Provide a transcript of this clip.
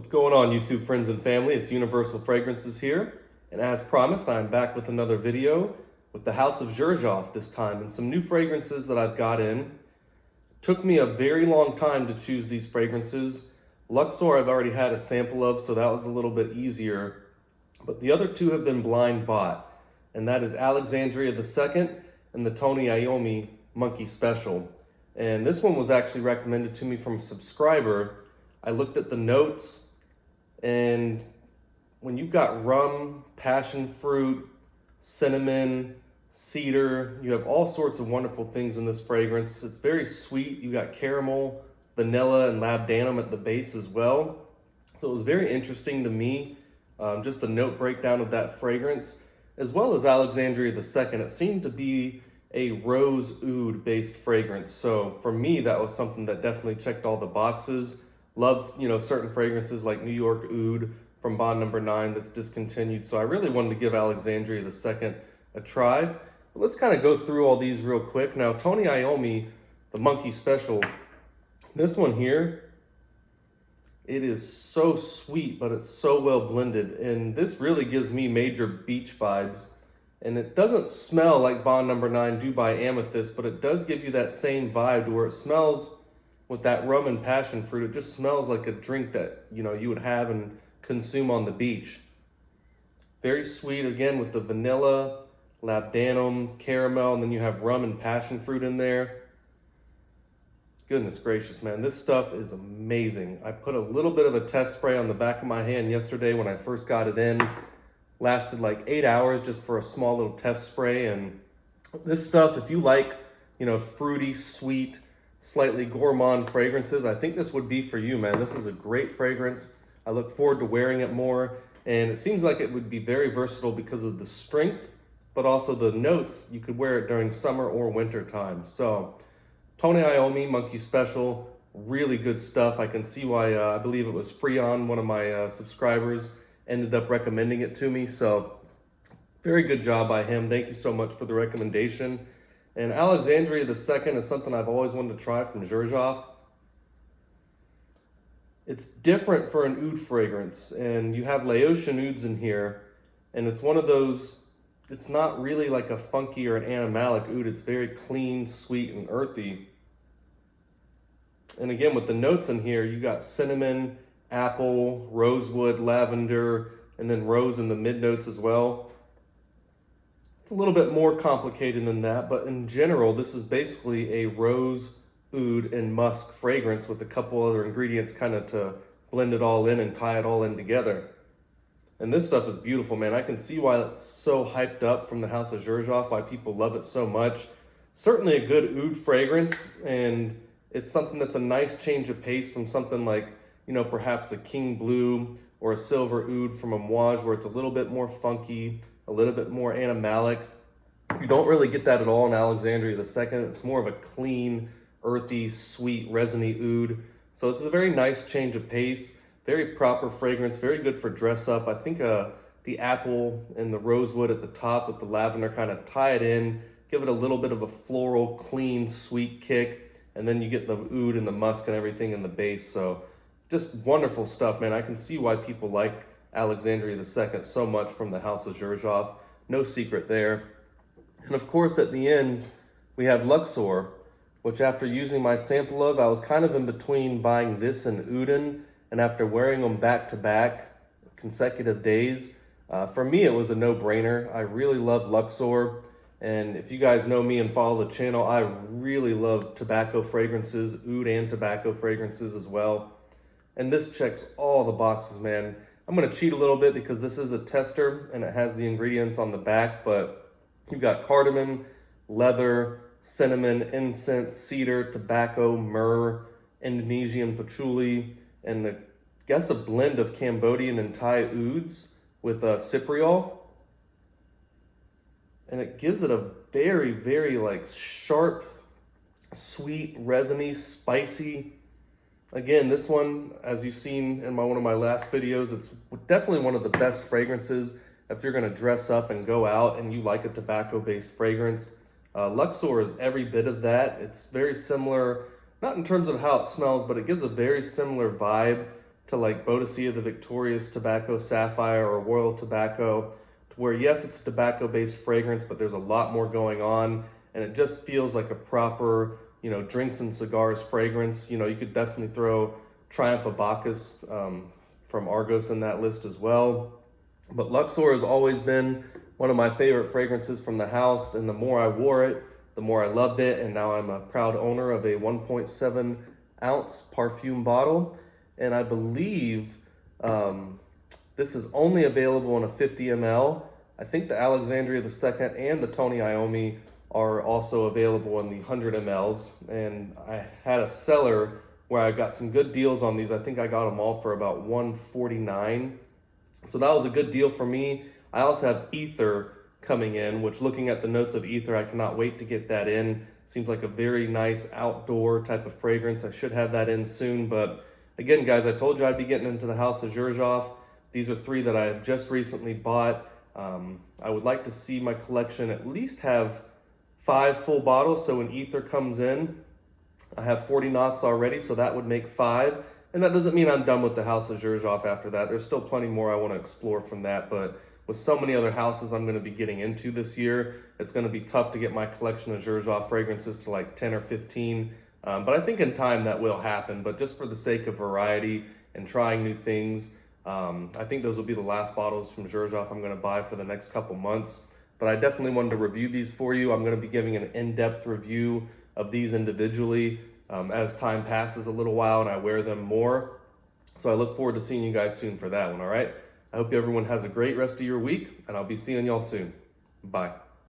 What's going on, YouTube friends and family? It's Universal Fragrances here, and as promised, I'm back with another video with the House of Xerjoff this time, and some new fragrances that I've got in. Took me a very long time to choose these fragrances. Luxor I've already had a sample of, so that was a little bit easier, but the other two have been blind bought, and that is Alexandria II and the Tony Iommi Monkey Special. And this one was actually recommended to me from a subscriber. I looked at the notes, and when you've got rum, passion fruit, cinnamon, cedar, you have all sorts of wonderful things in this fragrance. It's very sweet. You got caramel, vanilla, and labdanum at the base as well. So it was very interesting to me, just the note breakdown of that fragrance, as well as Alexandria II. It seemed to be a rose oud based fragrance. So for me, that was something that definitely checked all the boxes. Love, certain fragrances like New York Oud from Bond Number 9 that's discontinued. So I really wanted to give Alexandria II a try. But let's kind of go through all these real quick. Now, Tony Iommi, the Monkey Special, this one here, it is so sweet, but it's so well blended. And this really gives me major beach vibes. And it doesn't smell like Bond Number 9 Dubai Amethyst, but it does give you that same vibe to where it smells with that rum and passion fruit. It just smells like a drink that, you would have and consume on the beach. Very sweet, again, with the vanilla, labdanum, caramel, and then you have rum and passion fruit in there. Goodness gracious, man, this stuff is amazing. I put a little bit of a test spray on the back of my hand yesterday when I first got it in. Lasted like 8 hours just for a small little test spray. And this stuff, if you like, fruity, sweet, slightly gourmand fragrances, I think this would be for you, man. This is a great fragrance. I look forward to wearing it more, and it seems like it would be very versatile because of the strength, but also the notes. You could wear it during summer or winter time. So Tony Iommi Monkey Special, really good stuff. I can see why I believe it was Freon, one of my subscribers, ended up recommending it to me. So very good job by him. Thank you so much for the recommendation. And Alexandria II is something I've always wanted to try from Xerjoff. It's different for an oud fragrance, and you have Laotian ouds in here, and it's one of those, it's not really like a funky or an animalic oud. It's very clean, sweet, and earthy. And again, with the notes in here, you got cinnamon, apple, rosewood, lavender, and then rose in the mid notes as well. It's a little bit more complicated than that, but in general, this is basically a rose, oud, and musk fragrance with a couple other ingredients kind of to blend it all in and tie it all in together. And this stuff is beautiful, man. I can see why it's so hyped up from the House of Xerjoff, why people love it so much. Certainly a good oud fragrance, and it's something that's a nice change of pace from something like, perhaps a King Blue or a Silver Oud from Amouage, where it's a little bit more funky, a little bit more animalic. You don't really get that at all in Alexandria II. It's more of a clean, earthy, sweet, resiny oud. So it's a very nice change of pace, very proper fragrance, very good for dress up. I think the apple and the rosewood at the top with the lavender kind of tie it in, give it a little bit of a floral, clean, sweet kick, and then you get the oud and the musk and everything in the base. So just wonderful stuff, man. I can see why people like Alexandria II so much from the House of Xerjoff. No secret there. And of course, at the end, we have Luxor, which after using my sample of, I was kind of in between buying this and Oudin, and after wearing them back to back, consecutive days, for me, it was a no-brainer. I really love Luxor, and if you guys know me and follow the channel, I really love tobacco fragrances, oud and tobacco fragrances as well. And this checks all the boxes, man. I'm going to cheat a little bit because this is a tester and it has the ingredients on the back, but you've got cardamom, leather, cinnamon, incense, cedar, tobacco, myrrh, Indonesian patchouli, and I guess a blend of Cambodian and Thai ouds with cypriol. And it gives it a very, very sharp, sweet, resiny, spicy. Again, this one, as you've seen in one of my last videos, it's definitely one of the best fragrances if you're going to dress up and go out and you like a tobacco-based fragrance. Luxor is every bit of that. It's very similar, not in terms of how it smells, but it gives a very similar vibe to like Boadicea the Victorious Tobacco Sapphire or Royal Tobacco, to where yes, it's a tobacco-based fragrance, but there's a lot more going on, and it just feels like a proper, drinks and cigars fragrance. You could definitely throw Triumph of Bacchus from Argos in that list as well. But Luxor has always been one of my favorite fragrances from the house, and the more I wore it, the more I loved it, and now I'm a proud owner of a 1.7 ounce perfume bottle, and I believe this is only available in a 50 ml. I think the Alexandria II and the Tony Iommi are also available in the 100 mLs, and I had a seller where I got some good deals on these. I think I got them all for about $149, so that was a good deal for me. I also have Ether coming in, which, looking at the notes of Ether, I cannot wait to get that in. Seems like a very nice outdoor type of fragrance. I should have that in soon. But again, guys, I told you I'd be getting into the House of Xerjoff. These are 3 that I have just recently bought. I would like to see my collection at least have 5 full bottles. So when Ether comes in, I have 40 knots already, so that would make 5. And that doesn't mean I'm done with the House of Xerjoff after that. There's still plenty more I want to explore from that, but with so many other houses I'm going to be getting into this year, it's going to be tough to get my collection of Xerjoff fragrances to like 10 or 15. But I think in time that will happen. But just for the sake of variety and trying new things, I think those will be the last bottles from Xerjoff I'm going to buy for the next couple months. But I definitely wanted to review these for you. I'm going to be giving an in-depth review of these individually as time passes a little while and I wear them more. So I look forward to seeing you guys soon for that one, all right? I hope everyone has a great rest of your week, and I'll be seeing y'all soon. Bye.